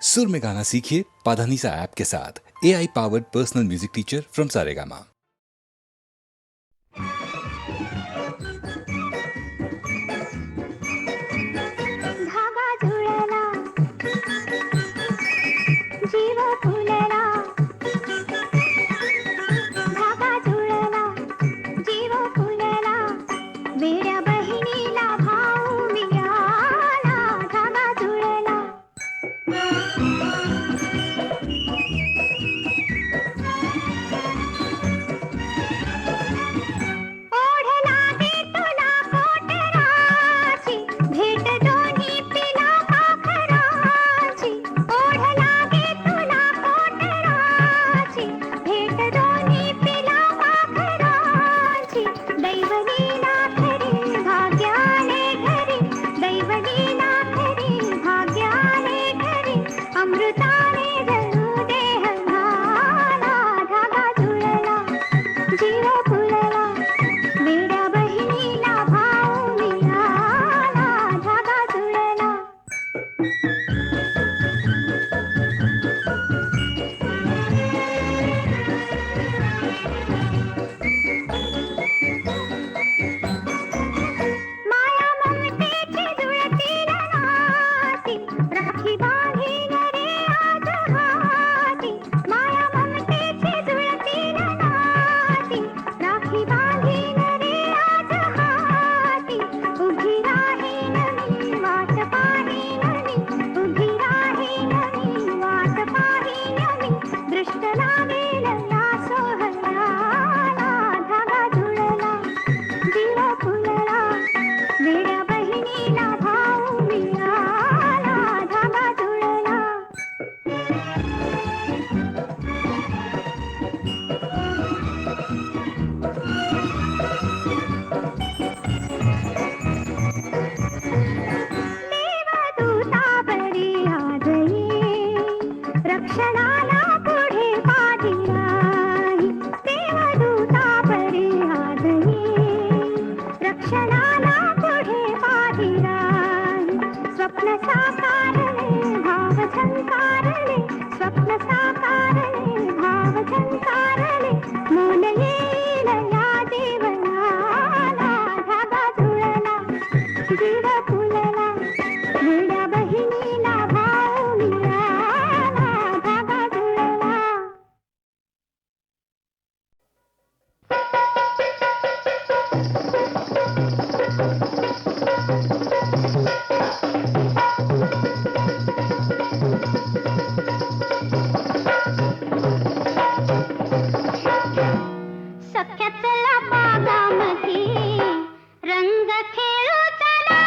सुर में गाना सीखिए पाधानीसा ऐप के साथ। AI powered personal music teacher from Saregama. धागा जुळला जीव फुलला, धागा जुळला जीव फुलला, वेड्या बहिणीला भाऊ मिळाला. धागा जुळला ओढ लागे तुला कोटराची, भेट दोन्ही पिला पाखराची. ओढ लागे तुला कोटराची, भेट दोन्ही पिला पाखराची. दैवलीला खरी भाग्याने घरी, दैवलीला खरी भाग्याने घरी, अमृताने जणू देह झाला. धागा जुळला जीव फुलला, वेड्या बहिणीला भाऊ मिळाला. धागा जुळला माया ममतेची जुळतील नाती, राखी बांधील रे आज हाती. माया ममतेची जुळतील नाती, राखी बांधील रे आज हाती. उभी राहीन मी वाट पाहीन मी, उभी राहीन मी वाट पाहीन मी, दृष्ट लागेल या सोहळ्याला. धागा जुळला जीव फुलला, वेड्या बहिणीला भाऊ मिळाला. धागा जुळला देवदूता बरी आज ये, रक्षणाला पुढे पाठी राही. देवदूता बरी आज ये, रक्षणाला पुढे पाठी राही. स्वप्न साकारले भाव झंकारले, स्वप्न साकारले भाव झंकारले, मोल येईल या देवनाला. धागा जुळला जीव फुलला, वेड्या बहिणीला भाऊ मिळाला. धागा जुळला सख्यातला बागामध्ये रंग खेळू चला,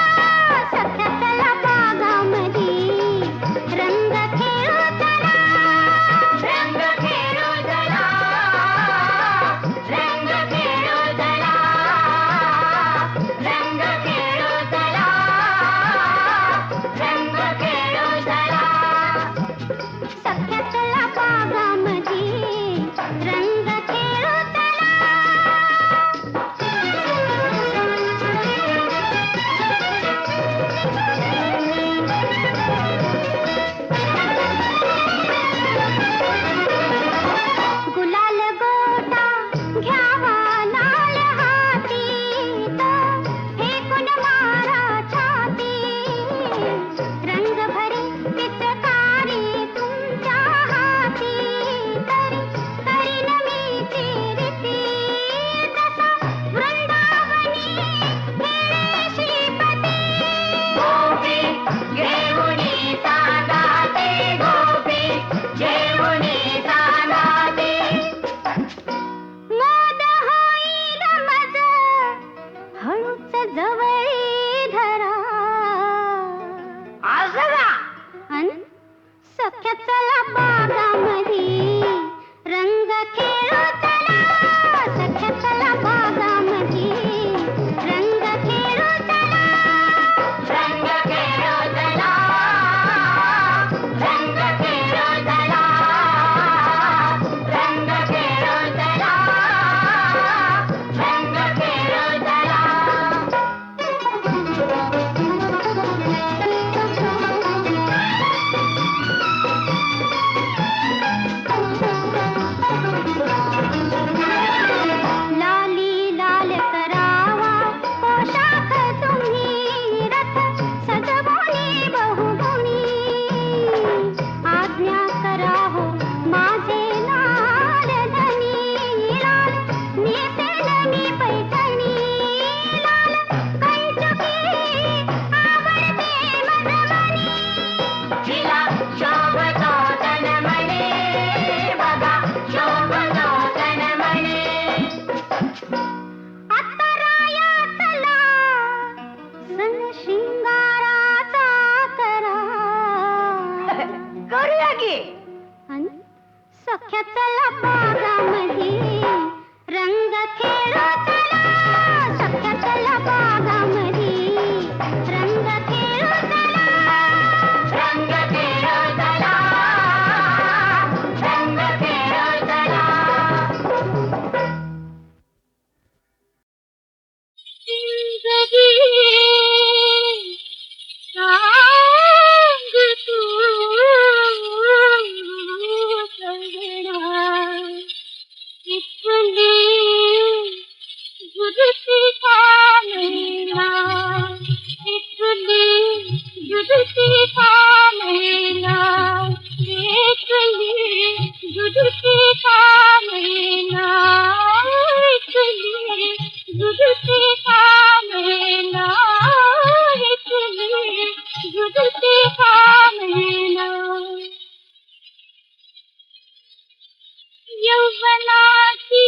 सख्यातला बागामध्ये रंग खेळू चला, रंग खेळू चला, रंग खेळू चला, रंग खेळू चला, रंग खेळू चला. सख्यातला बागामध्ये रंग खेळू चला. गुलाल गोटा घ्यावा लाल हाती, तो फेकून मारा छाती. रंग भरे पिचकारी तुमच्या हाती, तरी करीन मी चिरिती. जसा वृंदावनी खेळे श्रीपती, गोपी घेऊनी सांगाते, गोपी घेऊनी सांगाते. मोद होईल मज हळूच जवळी धरा. अन सख्या चला बागामध्ये रंग खेळू चला, सख्या चला बागामध्ये रंग खेळू चला, रंग खेळू चला, रंग खेळू चला, रंग खेळू चला, रंग खेळू चला. करूया की. अन सख्या चला बागामध्ये रंग खेळू चला. सख्या चला बागामध्ये रंग खेळू चला. रंग खेळू चला. रंग खेळू चला. जिंदगी सांग तू सजना इतनी जुदती का मेला. इतनी जुदती का मेला. इतनी जुदती का मेला. इतनी जुदती का मेला. इतनी जुदती का मेला. यौवनाची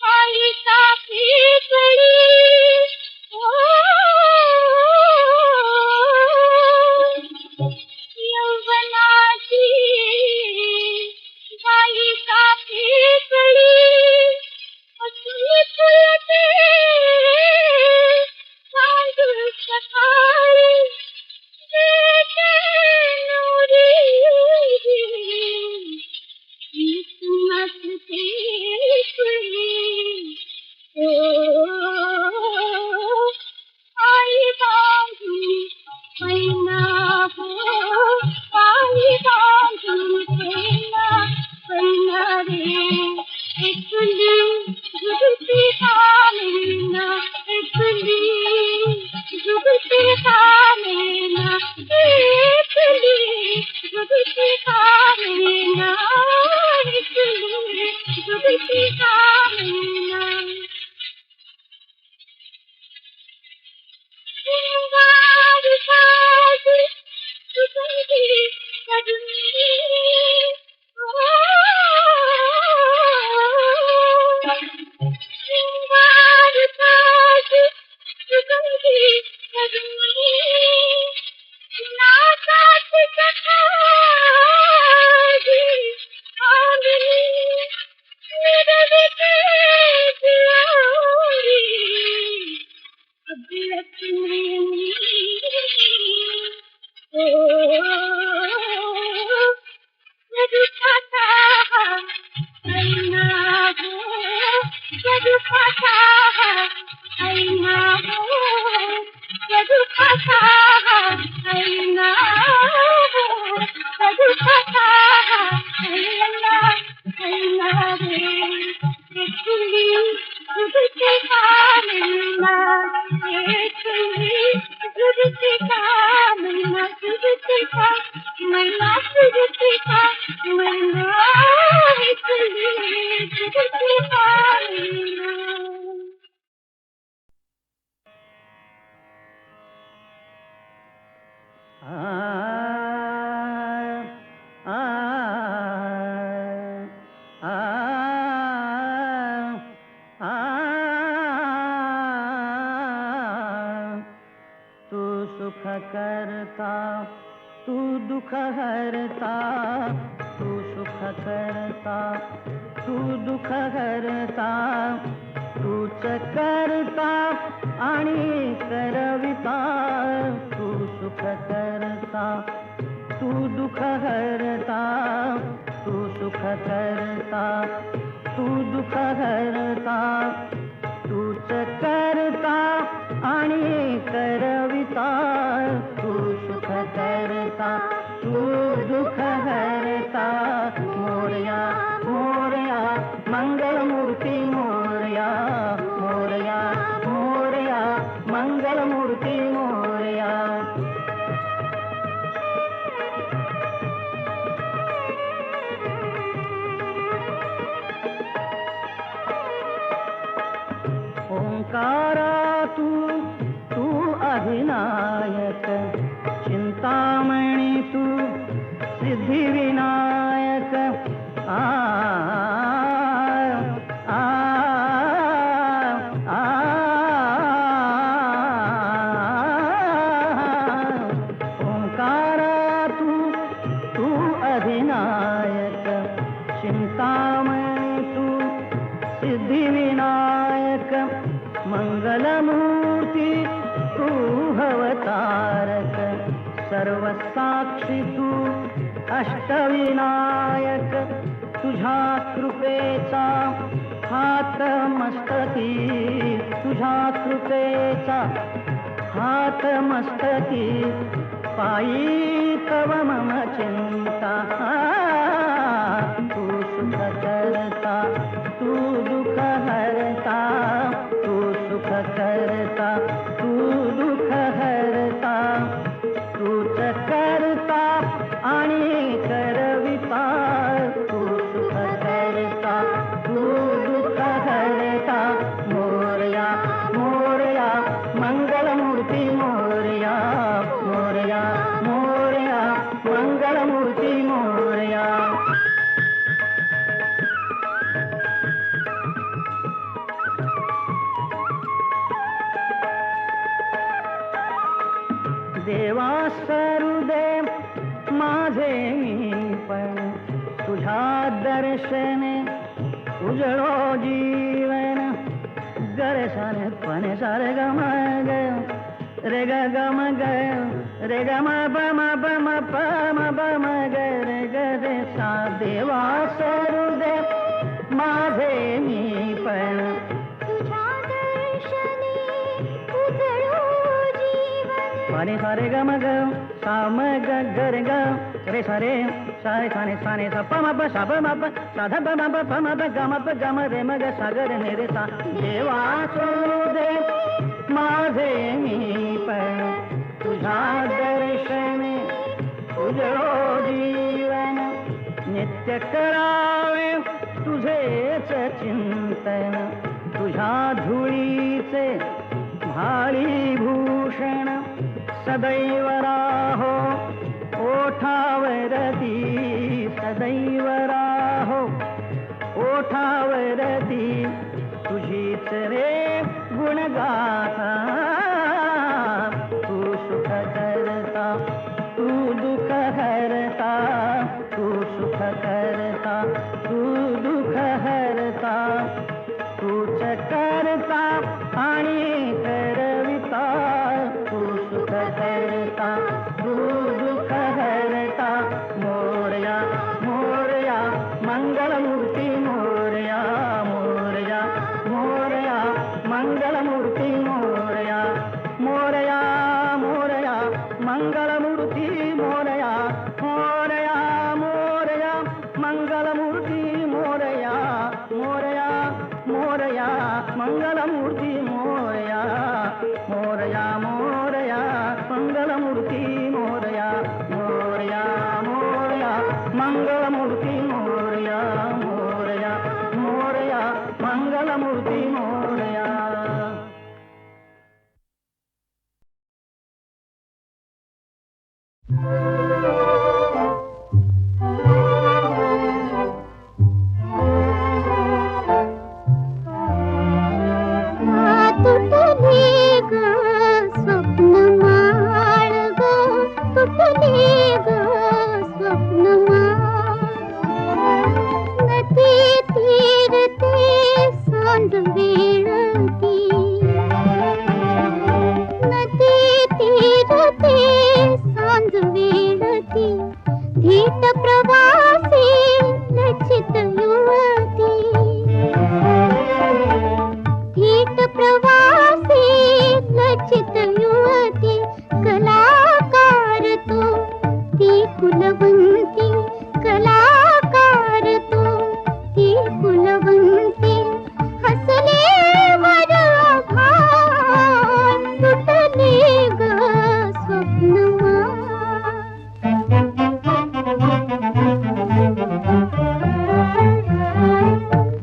बालिका पिकली. यौवनाची बालिका पिकली. फुलते सांगू सकाळी देते नूरी. किस्मत की खुली आई बांधू पैना हो. आई बांधू पैना रे. इतनी जुदती का मेला. इतनी जुदती का मेला. इतनी जुदती का मेला. इतनी जुदती का मेला. श्रृंगार साज सुगंधी सजनी. श्रृंगार साज सुगंधी सजनी. नाकात कथाजी आंगनी. निरविते जियारी अब लक्ष्मी. जदू खाता ऐना हो. जदू खाता ऐना हो. जदू खाता ऐना हो. जदू खाता ऐना ऐना रे. इतनी जुदती का मेला. इतनी जुदती का मेला. जुदती का मेला. जुदती का मेला. इतनी जुदती का मेला. तू सुख करता तू दुख हरता. तू सुख करता तू दुख हरता. तूच करता आणि करविता. तू सुख करता तू दुख हरता. तू सुख करता तू दुख हरता. तूच करता आणि करविता. तू सुख करता तू दुख हरता. मोरया मोरया मंगलमूर्ती मोरया. मोरया मोरया मंगलमूर्ती मोरया. ओंकारा तू तू अधिनायक. चिंतामणी तू सिद्धिविनायक. आ आ आ ओंकारा तू सर्व साक्षी तू अष्टविनायक, तुझ्या कृपेचा हात मस्तकी, तुझ्या कृपेचा हात मस्तकी, पायी तव मम चिंता, तू सुख करता, तू दुःख हरता, तू सुख करता, तू दुःख हरता, तूच करता आणि करविता, तू सुख करता, तू दुःख हरता, मोरया मोरया मंगलमूर्ती मोरया, मोरया मोरया मंगलमूर्ती मोरया. देवा सरुदे माझे मी पण, तुझ्या दर्शने उजळो जीवन, गरे सारे पणे सारे ग म ग रे ग ग म ग रे ग म ब म ब म प म ब म ग रे ग रे सा. देवा सरुदे माझे मी पण, तुझ्या दर्शनी उजळो जीवन, पाने सारे ग म ग सा म ग ग रे ग रे सारे सारे साने साने सा प म प सा ब म प सा ध ब म प प म प ग म प ग म रे म ग सा ग रे ने रे सा. देवा सरुदे माझे मी पण, तुझ्या दर्शने उजळो जीवन, नित्य करावे तुझेच चिंतन, तुझ्या धुळीचे भाळी भूषण, सदैव राहो ओठावरती, सदैव राहो ओठावरती, तुझीच रे गुणगाथा, तू सुख करता, तू दुःख हरता, तू सुख करता, तू दुःख हरता, तूच करता आणि करविता, तू सुख करता, तू दुःख हरता, मोरया मोरया मंगलमूर्ती मोरया, मोरया मोरया मंगलमूर्ती मोरया, मोरया मोरया मंगलमूर्ती मोरया, मोरया मोरया मंगलमूर्ती मोरया, मोरया मोरया मंगलमूर्ती मोरया, मोरया मोरया मंगलमूर्ती मोरया, मोरया मोरया मंगलमूर्ती मोरया, मोरया मोरया मंगलमूर्ती मोरया. तुटली ग स्वप्नमाळ ग, तुटली ग स्वप्नमाळ, नदी तीरते सांज वेळती, नदी तीरते सांज वेळती, धीट प्रवासी लज्जित युवती, धीट प्रवासी लज्जित युवती, कलाकार तू ती कुलवंती, कलाकार तू ती कुलवंती, हसले वर आभाळ, तुटले ग स्वप्नमाळ.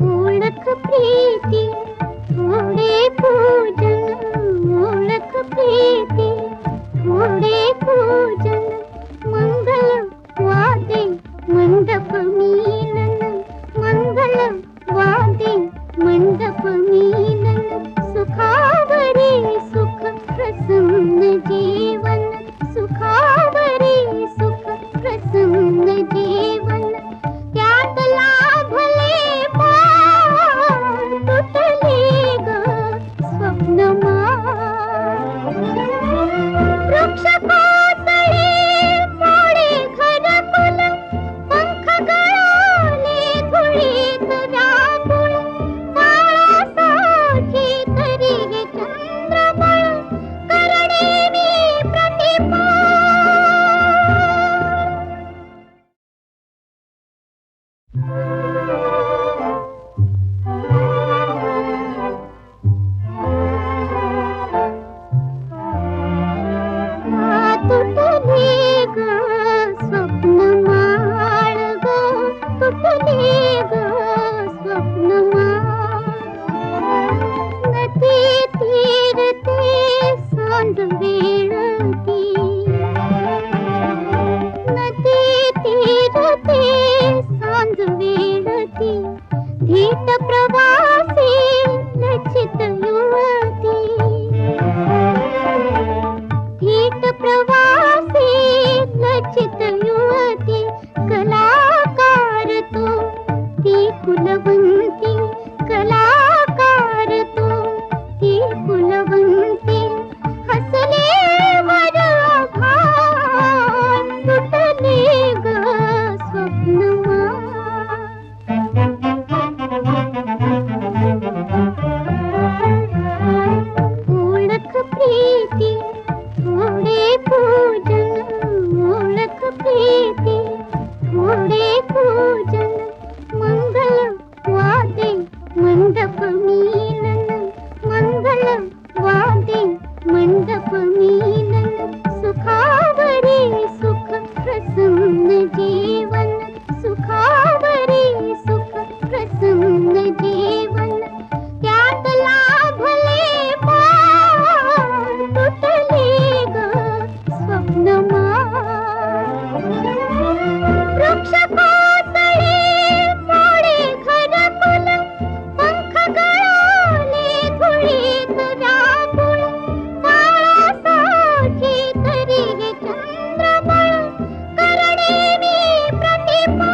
ओळख प्रीती थोडे पूजन, ओळख प्रीती थोडे पूजन, मंगल वादे प्रसन्न जीवन सुखावरी सुख प्रसन्न जीवन त्यात लाभले पान तुटले ग स्वप्नमान वृक्ष कोसळे मोडे घरकुल पंख गळाले धुळीत व्याकुळ काळासाठी तरी हे चंद्रबळ करणे मी प्रतिपा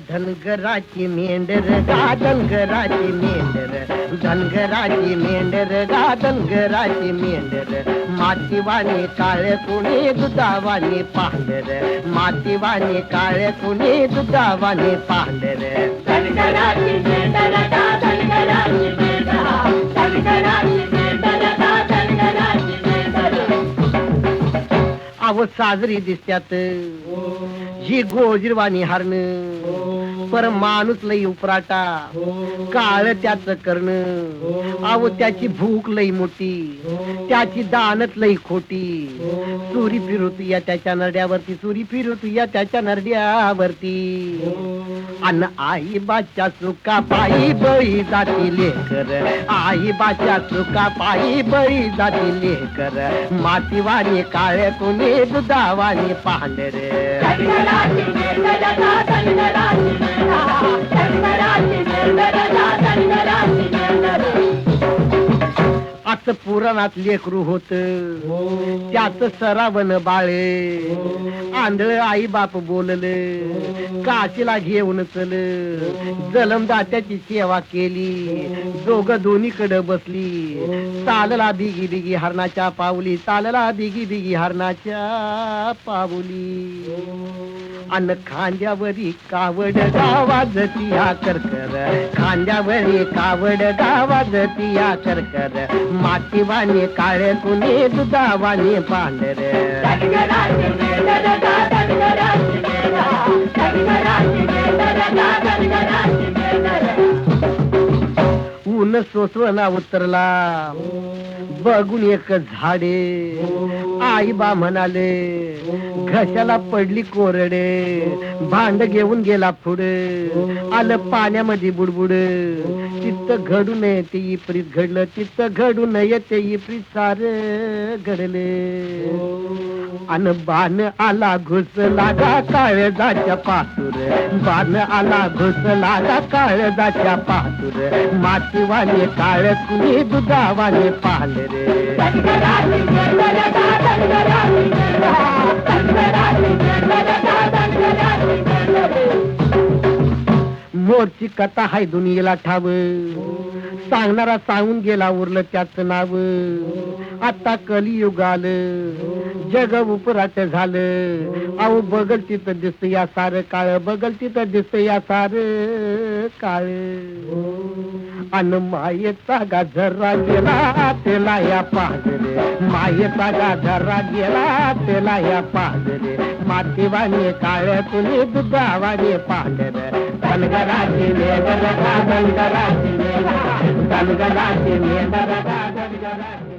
धनगराची मेंढर गा धनगराची मेंढर धनगराची मेंढर गा धनगराची मेंढर मातीवाणी काळे कुणी दुधावाणी पांढर मातीवाणी काळे कुणी दुधावाणी पांढर धनगराची मेंढर गा धनगराची मेंढर धनगराची मेंढर गा धनगराची मेंढर अव साजरी दिसत्यात ही गोजिरवाणी हरण पर माणूस लई उपराटा काळ त्याच कर्ण अव त्याची भूक लई मोठी त्याची दानत लई खोटी सुरी फिरत या त्याच्या नरड्यावरती सुरी फिरत या त्याच्या नरड्यावरती अन आई बाच्या चुका पायी बळी जाती लेकर आई बाच्या चुका पायी बळी जाती लेकर मातीवाणी काळे कुणी दुधावाणी पांढर त्याच पुराणात लेकरू होत त्याच सरावन बाळे आंधळ आई बाप बोलले काशीला घेऊन चल जलमदात्याची सेवा केली दोघं दोन्हीकडे बसली चालला बिगी बिगी हरणाच्या पावली चालला बिगी बिगी हरणाच्या पावली अन खांद्यावरी कावड गावाजती या करकर खांद्यावरी कावड गावाजती या करकर मातीवाने काळे कुणी दुधावाने पांढर ऊन सोसवना उतरला बघून एक झाडे आई बा म्हणाले घशाला पडली कोरडे भांड घेऊन गेला पुढे आलं पाण्यामध्ये बुडबुड चित्त घडू नये ते इप्रीत घडलं चित्त घडू नये ते इप्रीत सार घडले अन बाण आला घुस लागा काळजाच्या पातूर बाण आला घुस लागा काळजाच्या पातूर मातीवाने काळ कुणी दुधावाने पाहले रे मोरची कथा हाय दुनियेला ठाव सांगणारा सांगून गेला उरलं त्याच नाव आता कलियुग आलं जग उपराट झालं अहो बगल तिथं दिसत या सार काळ बगल तिथं दिसत या सार काळ अन मायेचा गाजरा गेला त्याला या पाहरे मायेचा गाजरा गेला त्याला या पाहरे मातीवाने काळ तुने दुधावाने पांढर धनगराची धनगराची धनगराची